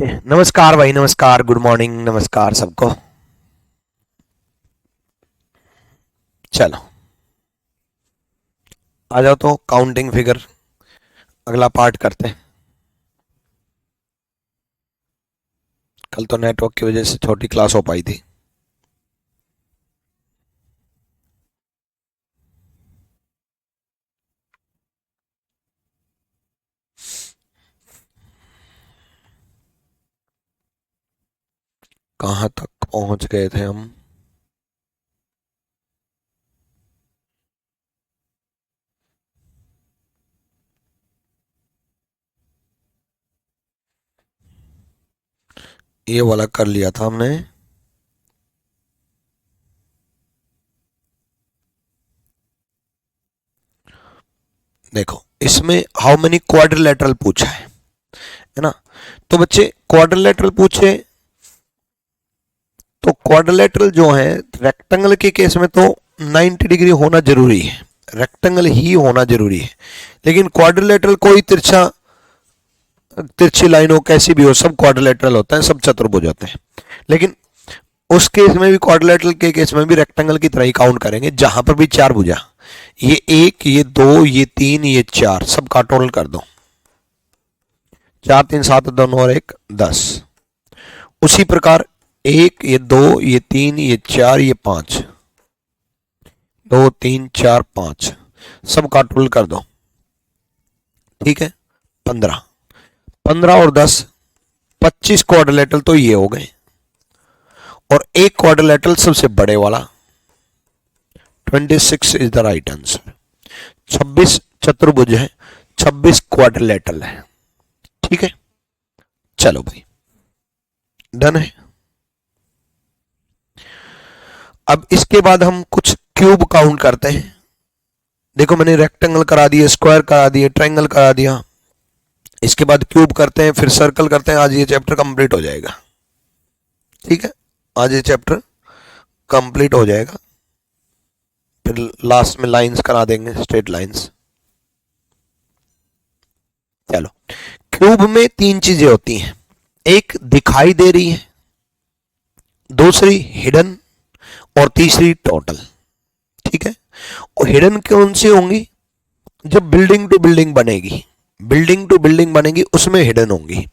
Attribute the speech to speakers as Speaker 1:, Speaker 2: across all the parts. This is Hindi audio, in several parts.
Speaker 1: नमस्कार भाई, नमस्कार, गुड मॉर्निंग, नमस्कार सबको। चलो आ जाओ तो काउंटिंग फिगर अगला पार्ट करते हैं। कल तो नेटवर्क की वजह से छोटी क्लास हो पाई थी। कहाँ तक पहुंच गए थे हम? ये वाला कर लिया था हमने। देखो इसमें हाउ मेनी क्वाड्रिलेटरल पूछा है ना। तो बच्चे क्वाड्रिलेटरल पूछे तो क्वाड्रिलेटरल जो है रेक्टेंगल के केस में तो 90 डिग्री होना जरूरी है, रेक्टेंगल ही होना जरूरी है। लेकिन क्वाड्रिलेटरल कोई तिरछी लाइन हो, कैसी भी हो, सब क्वाड्रिलेटरल होता है, सब चतुर्भुज होते हैं। लेकिन उस केस में भी, क्वाड्रिलेटरल के केस में भी रेक्टेंगल की तरह ही काउंट करेंगे, जहां पर भी चार भुजा, ये एक, ये दो, ये तीन, ये चार, सब का टोटल कर दो। 4 3 7 2 और 1 10। उसी प्रकार एक, ये दो, ये तीन, ये चार, ये 5, 2 3 4 5, सब का टोटल कर दो। ठीक है, 15 15 और 10 25 क्वाड्रिलेटरल तो ये हो गए। और एक क्वाड्रिलेटरल सबसे बड़े वाला 26 इज द राइट आंसर। 26 चतुर्भुज है, 26 क्वाड्रिलेटरल है। ठीक है, चलो भाई डन है। अब इसके बाद हम कुछ क्यूब काउंट करते हैं। देखो मैंने रेक्टेंगल करा दिए, स्क्वायर करा दिए, ट्रायंगल करा दिया। इसके बाद क्यूब करते हैं, फिर सर्कल करते हैं। आज ये चैप्टर कंप्लीट हो जाएगा। ठीक है, आज ये चैप्टर कंप्लीट हो जाएगा। फिर लास्ट में लाइंस करा देंगे, स्ट्रेट लाइंस। चलो, क्यूब में 3 चीजें होती हैं। एक दिखाई दे रही है, दूसरी हिडन, और तीसरी टोटल। ठीक है, और हिडन कौन सी होंगी? जब बिल्डिंग टू बिल्डिंग बनेगी, बिल्डिंग टू बिल्डिंग बनेगी, उसमें हिडन होंगी।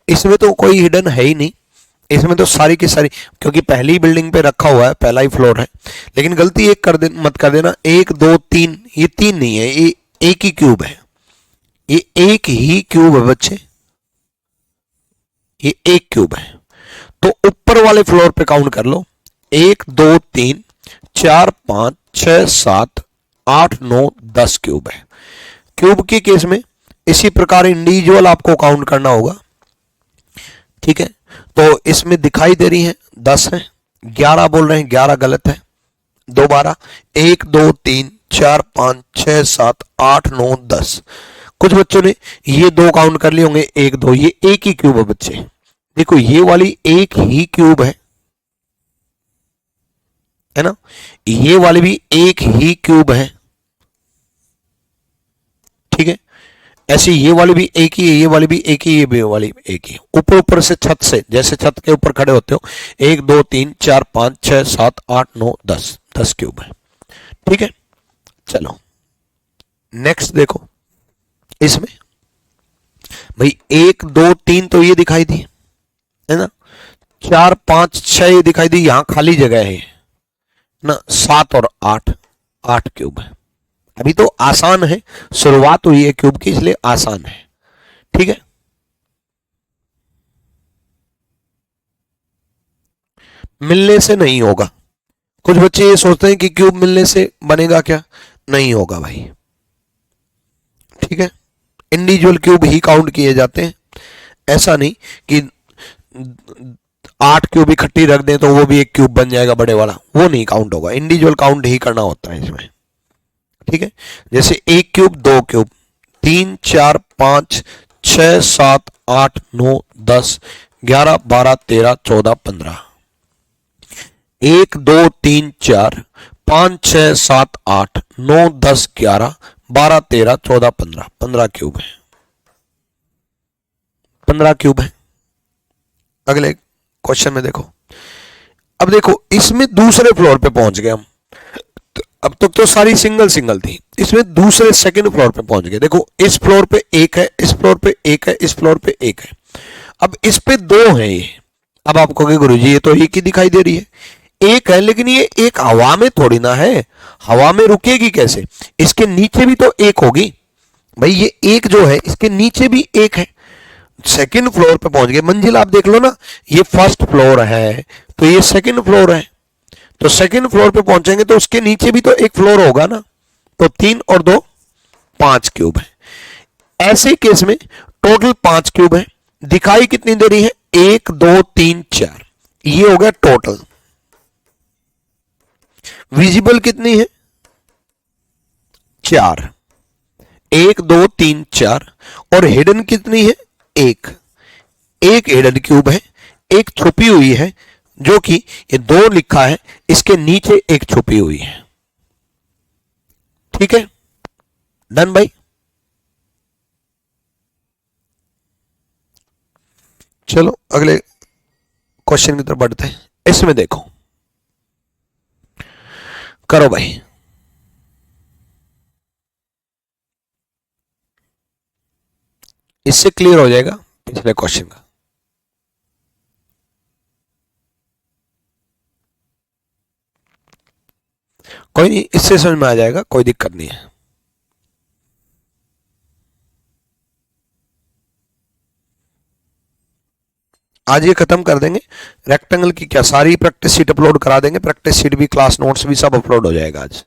Speaker 1: इसमें तो कोई हिडन है ही नहीं, इसमें तो सारी की सारी, क्योंकि पहली बिल्डिंग पे रखा हुआ है, पहला ही फ्लोर है। लेकिन गलती एक मत कर देना, 1 2 3, ये 3 नहीं है, ये एक ही क्यूब है। ये एक ही क्यूब है बच्चे, ये एक क्यूब है। तो ऊपर वाले फ्लोर पे काउंट कर लो, 1 2 3 4 5 6 7 8 9 10 क्यूब है। क्यूब के केस में इसी प्रकार इंडिविजुअल आपको काउंट करना होगा। ठीक है, तो इसमें दिखाई दे रही है 10 है, 11 बोल रहे हैं, 11 गलत है। दोबारा 1 2 3 4 5 6 7 8 9 10। कुछ बच्चों ने ये 2 काउंट कर लिए होंगे, 1 2, ये एक ही क्यूब है बच्चे। देखो ये वाली एक ही क्यूब है ना, ये वाली भी एक ही क्यूब है। ठीक है, ऐसे ये वाली भी एक ही है, ये वाली भी एक ही, ये वाली एक ही। ऊपर ऊपर से, छत से, जैसे छत के ऊपर खड़े होते हो, 1 2 3 4 5 6 7 8 9 10, 10 क्यूब है। ठीक है, चलो नेक्स्ट देखो। इसमें भाई 1 2 3 तो ये दिखाई दी है ना, 4 5 6 ये दिखाई दी, यहां खाली जगह है ना, 7 और 8, 8 क्यूब है। अभी तो आसान है, शुरुआत हुई है क्यूब की, इसलिए आसान है। ठीक है, मिलने से नहीं होगा। कुछ बच्चे ये सोचते हैं कि क्यूब मिलने से बनेगा क्या, नहीं होगा भाई। ठीक है, इंडिविजुअल क्यूब ही काउंट किए जाते हैं। ऐसा नहीं कि 8 क्यूब इकट्ठी रख दें तो वो भी एक क्यूब बन जाएगा बड़े वाला, वो नहीं काउंट होगा। इंडिविजुअल काउंट ही करना होता है इसमें। ठीक है, जैसे 1 क्यूब, 2 क्यूब, 3 4 5 6 7 8 9 10 11 12 13 14 15। 1 2 3 4 5 6 7 8 9 10 11 12 13 14 15, 15 क्यूब है, 15 क्यूब है। अगले क्वेश्चन में देखो, अब देखो इसमें दूसरे फ्लोर पे पहुंच गए हम, अब तक तो सारी सिंगल सिंगल थी, इसमें दूसरे सेकंड फ्लोर पे पहुंच गए। देखो इस फ्लोर पे एक है, इस फ्लोर पे एक है, इस फ्लोर पे एक है, अब इस पे दो है ये। अब आप कहोगे गुरुजी ये तो एक ही दिखाई दे रही है, एक है लेकिन ये एक हवा में थोड़ी ना है, हवा में रुकेगी कैसे, इसके नीचे भी तो एक होगी भाई, ये एक जो है इसके नीचे भी एक है। सेकंड फ्लोर पे पहुंच गए, मंजिल आप देख लो ना, ये फर्स्ट फ्लोर है तो ये सेकंड फ्लोर है, तो सेकंड फ्लोर पे पहुंचेंगे तो उसके नीचे भी तो एक फ्लोर होगा ना, तो 3 और 2 5 क्यूब है। ऐसे केस में टोटल 5 क्यूब है, दिखाई कितनी दे रही है, 1 2 3 4, ये हो गया टोटल। विजिबल कितनी है, 4, 1 2 3 4, और हिडन कितनी है, एक हिडन क्यूब है, एक छुपी हुई है जो कि ये 2 लिखा है, इसके नीचे एक छुपी हुई है। ठीक है, डन भाई। चलो अगले क्वेश्चन की तरफ बढ़ते हैं। इसमें देखो, करो भाई, इससे क्लियर हो जाएगा पिछले क्वेश्चन का। कोई नहीं, इससे समझ में आ जाएगा, कोई दिक्कत नहीं है। आज ये खत्म कर देंगे, रेक्टेंगल की क्या सारी प्रैक्टिस शीट अपलोड करा देंगे, प्रैक्टिस शीट भी, क्लास नोट्स भी सब अपलोड हो जाएगा आज।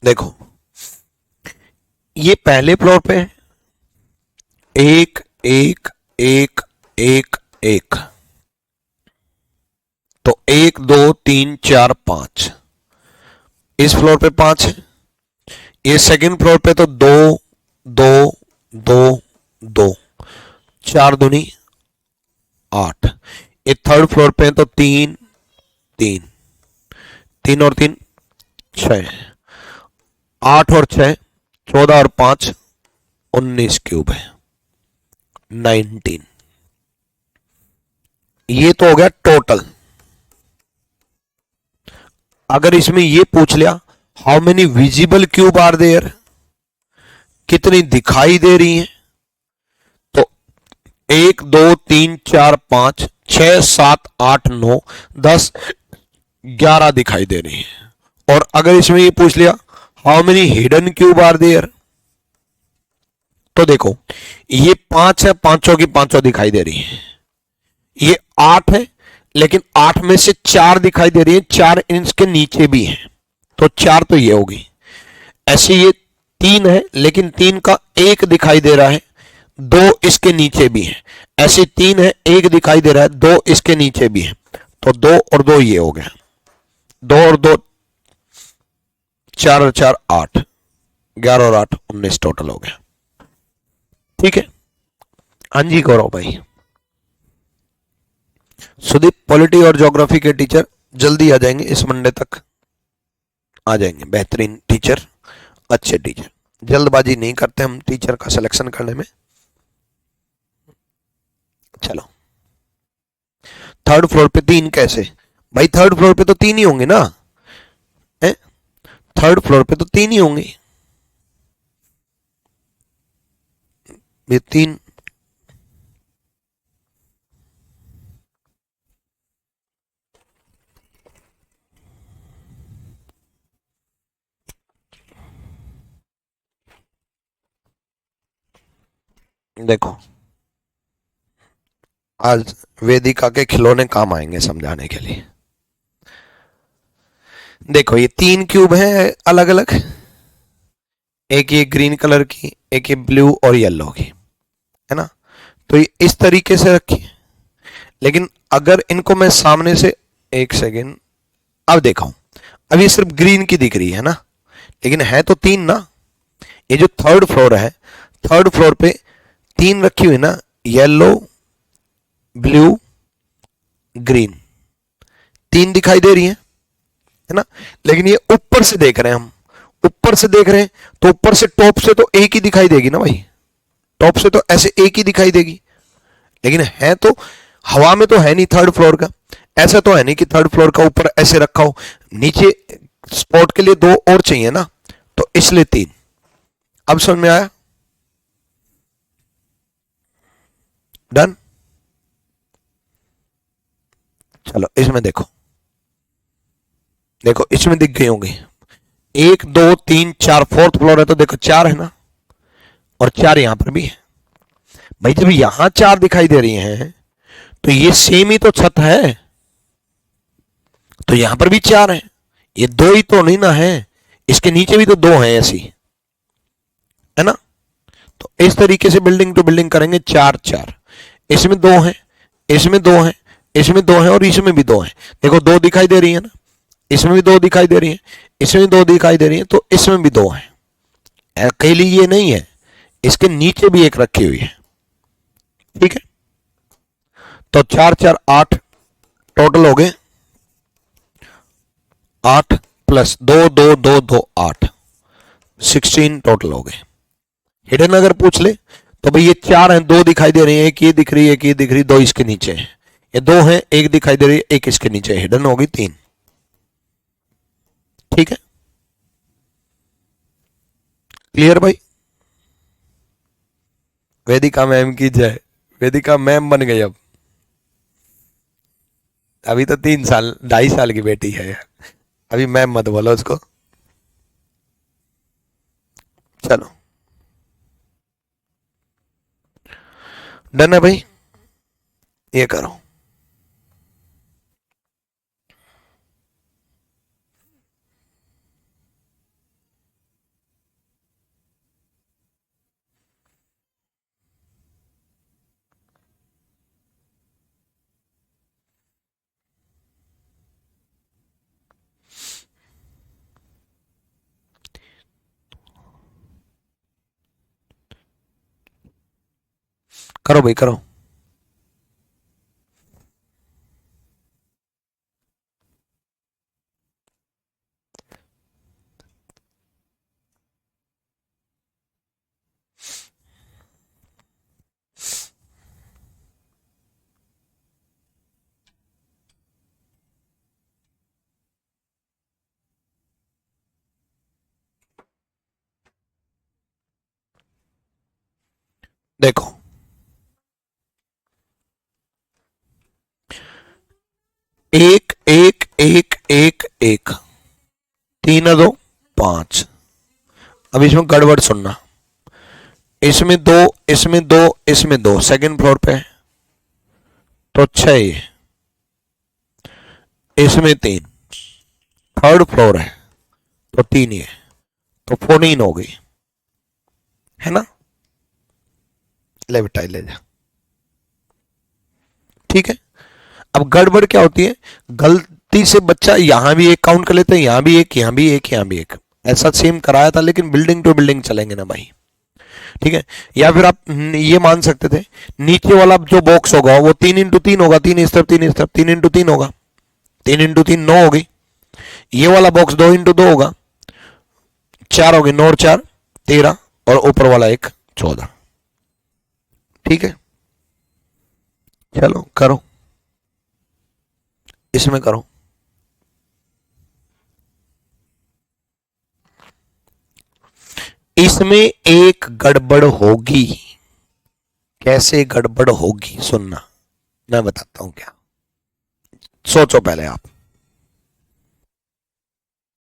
Speaker 1: देखो ये पहले फ्लोर पे है, एक एक एक एक एक, तो 1 2 3 4 5, इस फ्लोर पे 5 है, ये सेकंड फ्लोर पे तो 2 2 2 2, 4 दूनी 8, ये थर्ड फ्लोर पे तो 3 3 3 और 3 6, 8 और 6 14 और 5 19 क्यूब है, 19। ये तो हो गया टोटल। अगर इसमें ये पूछ लिया how many visible cube are there, कितनी दिखाई दे रही हैं, तो 1 2 3 4 5 6 7 8 9 10 11 दिखाई दे रही है। और अगर इसमें ये पूछ लिया how many hidden cube are there, तो देखो ये 5 है, पांचों की पांचों दिखाई दे रही है, ये 8 है लेकिन 8 में से 4 दिखाई दे रही है, 4 इसके नीचे भी है, तो 4 तो ये होगी। ऐसे ये 3 है लेकिन 3 का 1 दिखाई दे रहा है, 2 इसके नीचे भी है, ऐसे 3 है 1 दिखाई दे रहा है, 2 इसके नीचे भी है, तो 2 और 2 ये हो गया, 2 और 2 4 और 4 8, 11 और 8 19 टोटल हो गया। ठीक है, हाँ जी गौरव भाई। सुदीप पॉलिटी और ज्योग्राफी के टीचर जल्दी आ जाएंगे, इस मंडे तक आ जाएंगे, बेहतरीन टीचर, अच्छे टीचर, जल्दबाजी नहीं करते हम टीचर का सिलेक्शन करने में। चलो थर्ड फ्लोर पे 3 कैसे भाई, थर्ड फ्लोर पे तो 3 ही होंगे ना, है थर्ड फ्लोर पे तो 3 ही होंगे, ये 3, देखो आज वेदिका के खिलौने काम आएंगे समझाने के लिए। देखो ये 3 क्यूब हैं अलग अलग, एक ये ग्रीन कलर की, एक ये ब्लू और येलो की, है ना, तो ये इस तरीके से रखिए। लेकिन अगर इनको मैं सामने से, एक सेकेंड, अब देखो अब ये सिर्फ ग्रीन की दिख रही है ना, लेकिन है तो 3 ना। ये जो थर्ड फ्लोर है, थर्ड फ्लोर पे तीन रखी हुई ना, येलो ब्लू ग्रीन, तीन दिखाई दे रही है ना। लेकिन ये ऊपर से देख रहे हैं हम, ऊपर से देख रहे हैं तो ऊपर से टॉप से तो एक ही दिखाई देगी ना भाई, टॉप से तो ऐसे एक ही दिखाई देगी। लेकिन है तो हवा में तो है नहीं थर्ड फ्लोर का, ऐसा तो है नहीं कि थर्ड फ्लोर का ऊपर ऐसे रखा हो, नीचे स्पॉट के लिए दो और चाहिए ना, तो इसलिए तीन। अब समझ में आया? डन। चलो इसमें देखो, देखो इसमें दिख गई होंगी, एक दो तीन चार, फोर्थ फ्लोर है तो देखो चार है ना, और चार यहां पर भी है। भाई जब यहां चार दिखाई दे रही हैं तो ये सेम ही तो छत है, तो यहां पर भी चार है, ये दो ही तो नहीं ना है, इसके नीचे भी तो दो है ऐसी, है ना। तो इस तरीके से बिल्डिंग टू बिल्डिंग करेंगे, चार चार, इसमें दो है, इसमें दो है, इसमें दो है और इसमें भी दो है। देखो दो दिखाई दे रही है ना, इसमें भी दो दिखाई दे रही है, इसमें भी दो दिखाई दे रही है, तो इसमें भी दो है। अकेली ये नहीं है, इसके नीचे भी एक रखी हुई है, ठीक है। तो चार चार आठ टोटल हो गए, आठ प्लस दो दो दो दो आठ, 16 टोटल हो गए। हिडन अगर पूछ ले तो भाई ये चार हैं, दो दिखाई दे रही है, एक ये दिख रही है, एक ये दिख रही, दो इसके नीचे है, ये दो हैं, एक दिखाई दे रही है, एक इसके नीचे है, हिडन होगी तीन, ठीक है। क्लियर भाई? वेदिका मैम की जय, वेदिका मैम बन गई अब, अभी तो 3 साल 2.5 साल की बेटी है, अभी मैम मत बोलो उसको। चलो डन है भाई, ये करो। करो भाई करो। देखो एक एक एक एक एक, तीन है दो पांच। अब इसमें गड़बड़ सुनना, इसमें दो, इसमें दो, इसमें दो, सेकंड फ्लोर पे तो 6, इसमें तीन, थर्ड फ्लोर है तो तीन ही है, तो 14 हो गई, है ना। ले बेटा ले जा, ठीक है। अब गड़बड़ क्या होती है, गलती से बच्चा यहां भी एक काउंट कर लेते हैं, यहां भी एक, यहां भी एक, यहां भी एक, ऐसा सेम कराया था, लेकिन बिल्डिंग टू बिल्डिंग चलेंगे ना भाई, ठीक है। या फिर आप ये मान सकते थे, नीचे वाला जो बॉक्स होगा वो 3x3 होगा, तीन इस तरफ तीन इस तरफ, 3x3 होगा, 3x3 9 होगी। ये वाला बॉक्स 2x2 होगा, 4 होगी, 9 और 4 13, और ऊपर वाला एक 14, ठीक है। चलो करो, इसमें करो। इसमें एक गड़बड़ होगी, कैसे गड़बड़ होगी सुनना, मैं बताता हूं क्या, सोचो पहले आप।